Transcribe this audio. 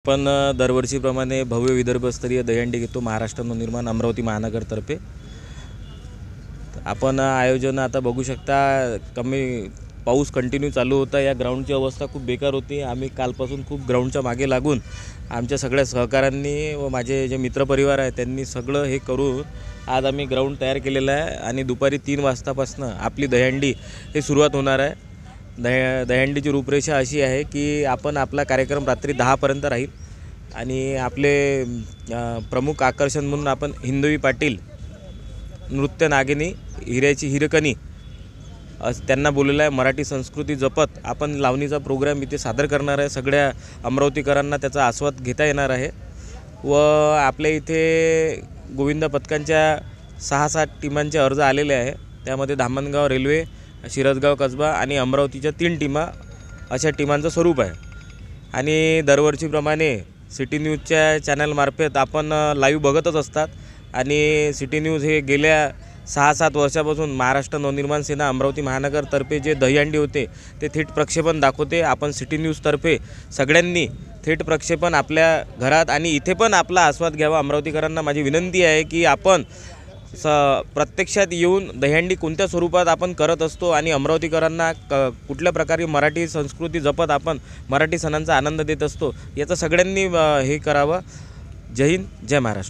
पण दरवर्षीप्रमाणे भव्य विदर्भस्तरीय दहीहंडी घेतो महाराष्ट्र नवनिर्माण अमरावती महानगरतर्फे। आपण आयोजन आता बघू शकता, कमी पाऊस कंटिन्यू चालू होता। या ग्राउंडची अवस्था खूप बेकार होती। आम्ही कालपासून खूप ग्राउंडच्या मागे लागून आमच्या सगळ्या सहकाऱ्यांनी व माझे जे मित्रपरिवार आहे त्यांनी सगळं हे करून आज आम्ही ग्राउंड तयार केलेलं आहे आणि दुपारी 3 वाजतापासून आपली दहीहंडी हे सुरुवात होणार आहे। दहीहंडीची रूपरेषा अशी आहे की आपण आपला कार्यक्रम रात्री 10 पर्यंत राहील आणि आपले प्रमुख आकर्षण म्हणून आपण हिंदवी पाटील नृत्य नागिनी हिऱ्याची हिरकणी त्यांना बोललेलं आहे। मराठी संस्कृती जपत आपण लावणीचा प्रोग्राम इथे सादर करणार आहे। सगळ्या अमरावतीकरांना त्याचा आस्वाद घेता येणार आहे व आपल्या इथे गोविंद पथकांच्या 6-7 टीमांचे अर्ज आलेले आहे। त्यामध्ये धामणगाव रेल्वे, शिरसगाव कसबा आणि अमरावतीच्या 3 टीमा अशा टीमांचं स्वरूप आहे। आणि दरवर्षीप्रमाणे सिटी न्यूजच्या चॅनलमार्फत आपण लाईव्ह बघतच असतात आणि सिटी न्यूज हे गेल्या 6-7 वर्षापासून महाराष्ट्र नवनिर्माण सेना अमरावती महानगरतर्फे जे दहीहंडी होते ते थेट प्रक्षेपण दाखवते। आपण सिटी न्यूजतर्फे सगळ्यांनी थेट प्रक्षेपण आपल्या घरात आणि इथे पण आपला आस्वाद घ्यावा। अमरावतीकरांना माझी विनंती आहे की आपण प्रत्यक्षात येऊन दहीहंडी कोणत्या स्वरूपात आपण करत असतो आणि अमरावतीकरांना कुठल्या प्रकारे मराठी संस्कृती जपत आपण मराठी सणांचा आनंद देत असतो याचं सगळ्यांनी हे करावं। जय हिंद, जय महाराष्ट्र।